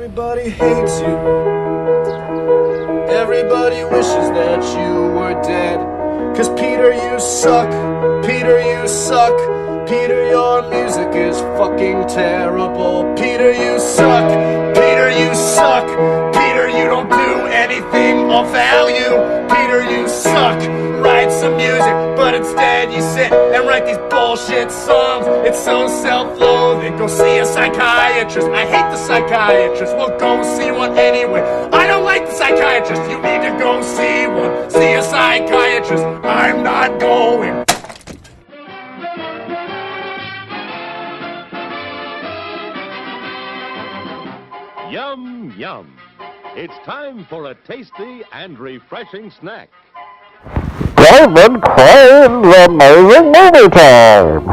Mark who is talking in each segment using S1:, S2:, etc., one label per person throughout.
S1: Everybody hates you. Everybody wishes that you were dead. 'Cause Peter, you suck. Peter, you suck. Peter, your music is fucking terrible. Peter, you suck. Peter, you suck. Peter, you don't do anything of value. Peter, you suck. Write some music, but instead you sit and write these bullshit songs. It's so self-loathing. Go see a psychiatrist. I hate the psychiatrist. Well, go see one anyway. I don't like the psychiatrist. You need to go see one. See a psychiatrist. I'm not going.
S2: Yum, yum. It's time for a tasty and refreshing snack.
S3: David Crane's Amazing Movie Time!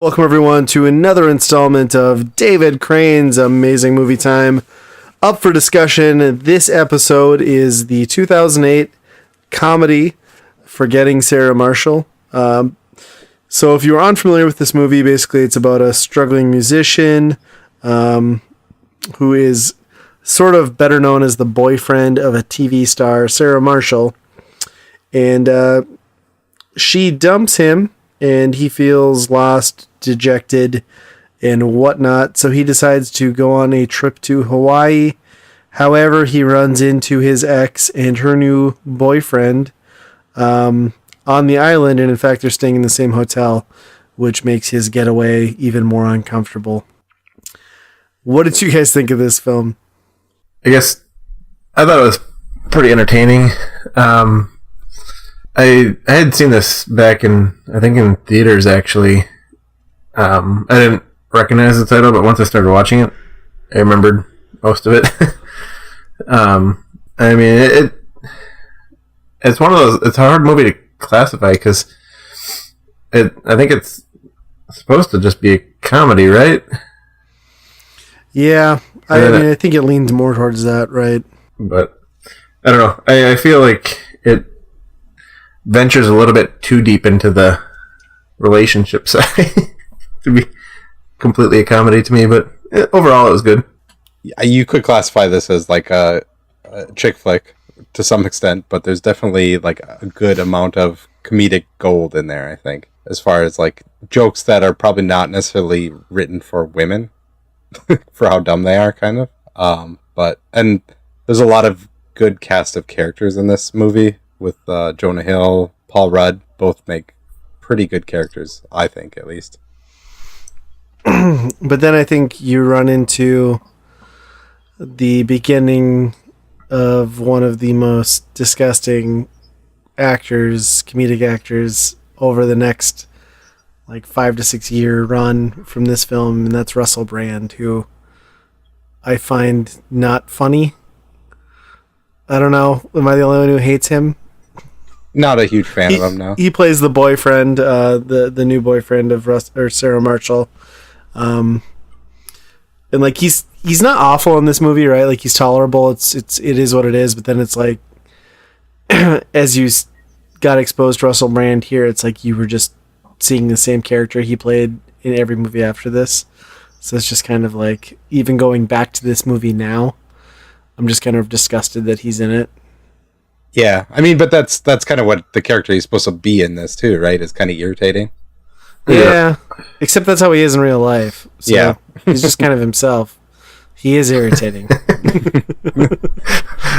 S4: Welcome everyone to another installment of David Crane's Amazing Movie Time. Up for discussion, this episode is the 2008 comedy Forgetting Sarah Marshall. So if you're unfamiliar with this movie, basically it's about a struggling musician who is sort of better known as the boyfriend of a TV star, Sarah Marshall. And she dumps him, and he feels lost, dejected, and whatnot. So he decides to go on a trip to Hawaii. However, he runs into his ex and her new boyfriend on the island, and in fact they're staying in the same hotel, which makes his getaway even more uncomfortable. What did you guys think of this film?
S5: I guess I thought it was pretty entertaining. I had seen this back in theaters actually. I didn't recognize the title, but once I started watching it, I remembered most of it. I mean, it's one of those. It's a hard movie to classify because I think it's supposed to just be a comedy, right?
S4: Yeah, I think it leans more towards that, right?
S5: But I don't know. I feel like it ventures a little bit too deep into the relationship side to be completely a comedy to me. But overall, it was good.
S6: You could classify this as like a chick flick to some extent, but there's definitely like a good amount of comedic gold in there, I think, as far as like jokes that are probably not necessarily written for women for how dumb they are, kind of. And there's a lot of good cast of characters in this movie with Jonah Hill, Paul Rudd, both make pretty good characters, I think, at least.
S4: But then I think you run into the beginning of one of the most disgusting comedic actors over the next like 5 to 6 year run from this film, and that's Russell Brand, who I find not funny. I don't know. Am I the only one who hates him?
S6: Not a huge fan of him now.
S4: He plays the boyfriend, the new boyfriend of Sarah Marshall. And like he's not awful in this movie, right? Like he's tolerable. It is what it is. But then it's like, as you got exposed to Russell Brand here, it's like you were just seeing the same character he played in every movie after this. So it's just kind of like, even going back to this movie now, I'm just kind of disgusted that he's in it.
S6: Yeah, I mean, but that's kind of what the character he's supposed to be in this too, right? It's kind of irritating.
S4: Yeah, except that's how he is in real life. So
S6: yeah,
S4: he's just kind of himself. He is irritating.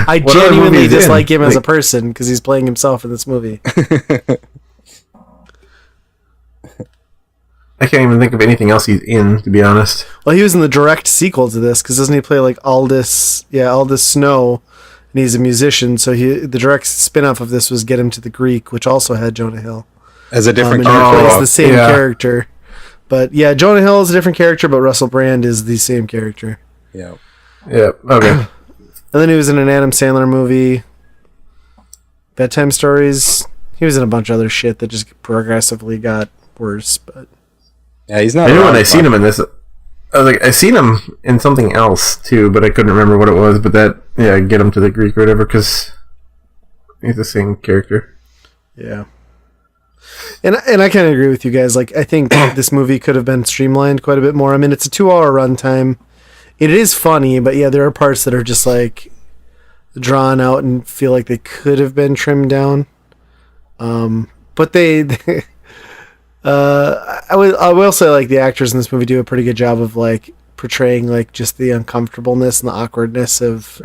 S4: I genuinely dislike him as a person because he's playing himself in this movie.
S5: I can't even think of anything else he's in, to be honest.
S4: Well, he was in the direct sequel to this, because doesn't he play like Aldous Snow, and he's a musician, so the direct spin-off of this was Get Him to the Greek, which also had Jonah Hill.
S6: As a different
S4: character. He plays the same character. But yeah, Jonah Hill is a different character, but Russell Brand is the same character.
S6: Yeah.
S5: Yeah, okay.
S4: And then he was in an Adam Sandler movie, Bedtime Stories. He was in a bunch of other shit that just progressively got worse, but...
S6: Yeah, he's not.
S5: I knew when I seen him in this. I was like, I seen him in something else too, but I couldn't remember what it was. But Get Him to the Greek or whatever, because he's the same character.
S4: Yeah. And I kind of agree with you guys. Like, I think this movie could have been streamlined quite a bit more. I mean, it's a 2-hour runtime. It is funny, but yeah, there are parts that are just like drawn out and feel like they could have been trimmed down. But I will say, like, the actors in this movie do a pretty good job of like portraying like just the uncomfortableness and the awkwardness of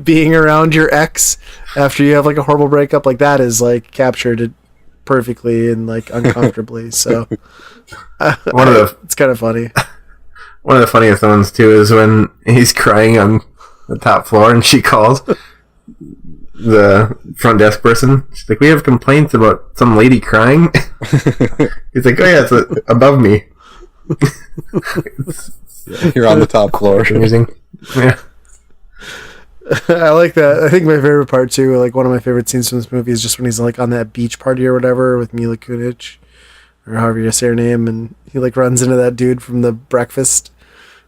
S4: being around your ex after you have like a horrible breakup. Like, that is like captured perfectly and like uncomfortably. So it's kind of funny.
S5: One of the funniest ones too is when he's crying on the top floor and she calls the front desk person. She's like, "We have complaints about some lady crying." He's like, "Oh yeah, it's above me."
S6: You're on the top floor.
S5: Amazing. Yeah.
S4: I like that. I think my favorite part too, like one of my favorite scenes from this movie, is just when he's like on that beach party or whatever with Mila Kunis, or however you say her name, and he like runs into that dude from The Breakfast.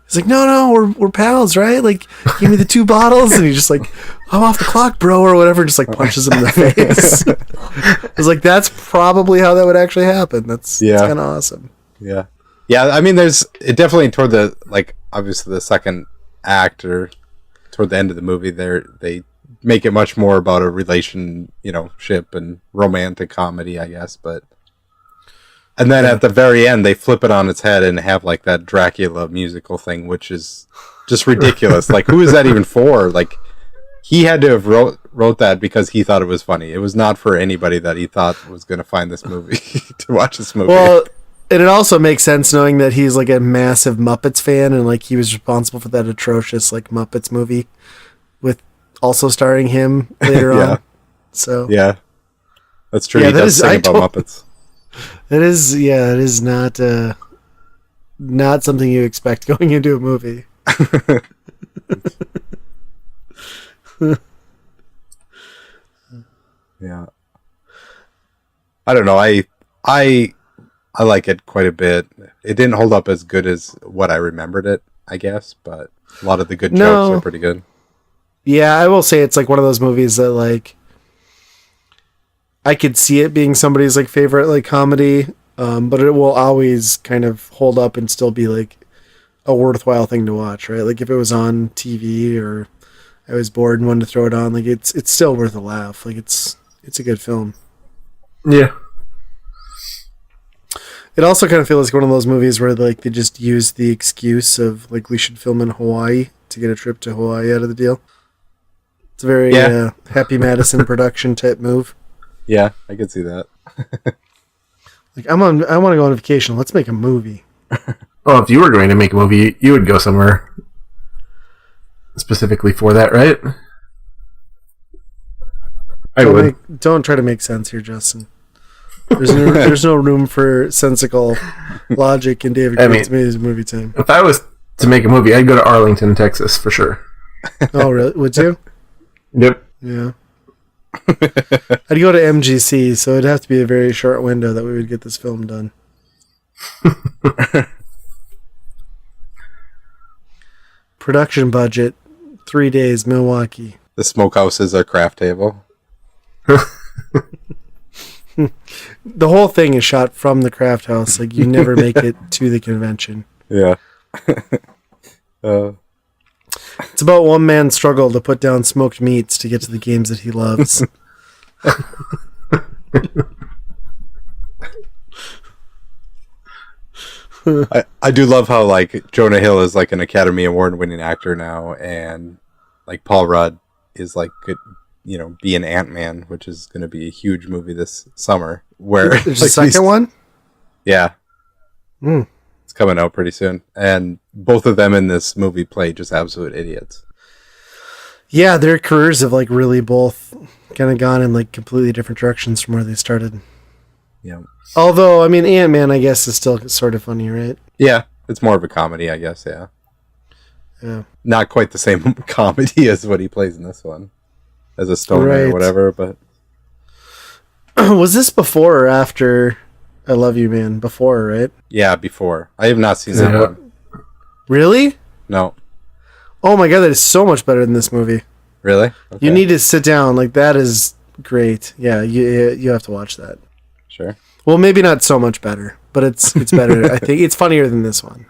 S4: He's like, no, we're pals, right? Like, give me the 2 bottles, and he's just like, "I'm off the clock, bro," or whatever, just like punches him in the face. I was like, that's probably how that would actually happen. That's kind of awesome.
S6: Yeah. I mean, it definitely toward the, like, obviously the second act or toward the end of the movie, they make it much more about a relationship and romantic comedy, I guess, but. And then at the very end, they flip it on its head and have like that Dracula musical thing, which is just ridiculous. Like, who is that even for? Like, he had to have wrote that because he thought it was funny. It was not for anybody that he thought was going to find this movie to watch this movie.
S4: Well, and it also makes sense knowing that he's like a massive Muppets fan, and like he was responsible for that atrocious like Muppets movie with also starring him later on. So
S6: yeah, that's true. He does sing about Muppets.
S4: It is not something you expect going into a movie.
S6: Yeah. I don't know. I like it quite a bit. It didn't hold up as good as what I remembered it, I guess, but a lot of the good jokes are pretty good.
S4: Yeah, I will say it's like one of those movies that like I could see it being somebody's like favorite like comedy, but it will always kind of hold up and still be like a worthwhile thing to watch, right? Like if it was on TV or I was bored and wanted to throw it on, like it's still worth a laugh. Like it's a good film.
S5: Yeah.
S4: It also kind of feels like one of those movies where like they just use the excuse of like we should film in Hawaii to get a trip to Hawaii out of the deal. It's a very Happy Madison production type move.
S6: Yeah, I could see that.
S4: Like I want to go on vacation. Let's make a movie.
S5: Well, if you were going to make a movie, you would go somewhere specifically for that, right?
S4: Don't try to make sense here, Justin. There's no room for sensical logic in David Crane's movie time.
S5: If I was to make a movie, I'd go to Arlington, Texas, for sure.
S4: Oh, really? Would you?
S5: Yep.
S4: Yeah. I'd go to MGC, so it'd have to be a very short window that we would get this film done. Production budget, 3 days, Milwaukee.
S6: The smokehouse is our craft table.
S4: The whole thing is shot from the craft house. Like, you never make it to the convention.
S6: Yeah.
S4: It's about one man's struggle to put down smoked meats to get to the games that he loves.
S6: I do love how like Jonah Hill is like an Academy Award winning actor now, and like Paul Rudd is like could be an Ant-Man, which is going to be a huge movie this summer. Where
S4: there's a second one.
S6: Yeah, it's coming out pretty soon, and both of them in this movie play just absolute idiots.
S4: Yeah, their careers have like really both kind of gone in like completely different directions from where they started.
S6: Yeah.
S4: Although, I mean, Ant-Man, I guess, is still sort of funny, right?
S6: Yeah, it's more of a comedy, I guess. Yeah.
S4: Yeah.
S6: Not quite the same comedy as what he plays in this one, as a stoner or whatever. But
S4: was this before or after I Love You, Man? Before, right?
S6: Yeah, before. I have not seen that one.
S4: Really?
S6: No.
S4: Oh my god, that is so much better than this movie.
S6: Really? Okay.
S4: You need to sit down. Like, that is great. Yeah, you have to watch that.
S6: Sure.
S4: Well, maybe not so much better, but it's better. I think it's funnier than this one.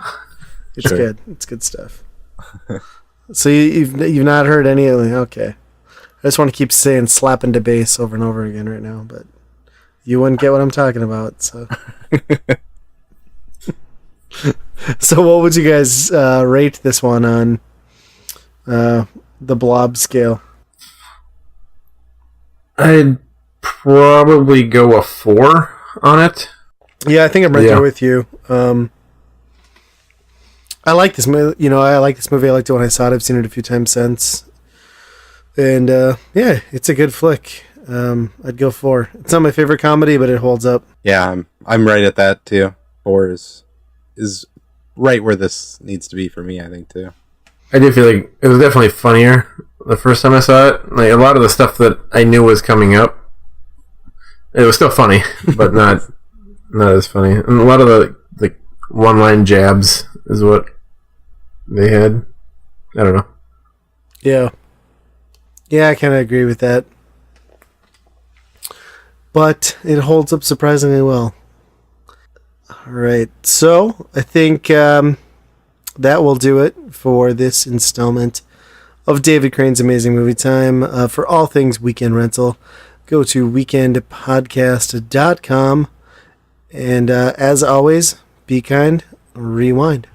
S4: It's
S6: Sure.
S4: good. It's good stuff. So you've not heard any of them? Okay. I just want to keep saying slap into bass over and over again right now, but you wouldn't get what I'm talking about. So, so what would you guys rate this one on the Blob scale?
S5: I'd probably go a 4 on it.
S4: Yeah, I think I'm right there with you. I like this movie. I like this movie. I liked it when I saw it. I've seen it a few times since. And yeah, it's a good flick. I'd go 4. It's not my favorite comedy, but it holds up.
S6: Yeah, I'm right at that too. 4 is right where this needs to be for me, I think, too.
S5: I do feel like it was definitely funnier the first time I saw it. Like a lot of the stuff that I knew was coming up, it was still funny, but not as funny. And a lot of the one-line jabs is what they had. I don't know.
S4: Yeah. Yeah, I kind of agree with that. But it holds up surprisingly well. All right. So I think that will do it for this installment of David Crane's Amazing Movie Time. For all things Weekend Rental, go to weekendpodcast.com. And as always, be kind, rewind.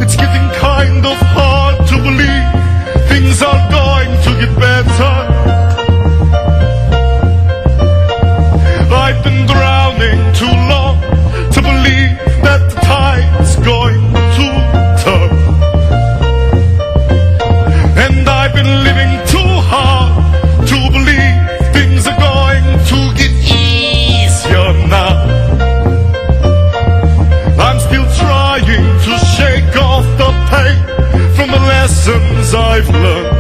S1: It's getting kind of hard to believe things are going to get better. I've been drowning too long to believe that the tide's going to turn. And I've been living too hard to believe things are going to get easier now. I'm still trying to shake off the pain from the lessons I've learned.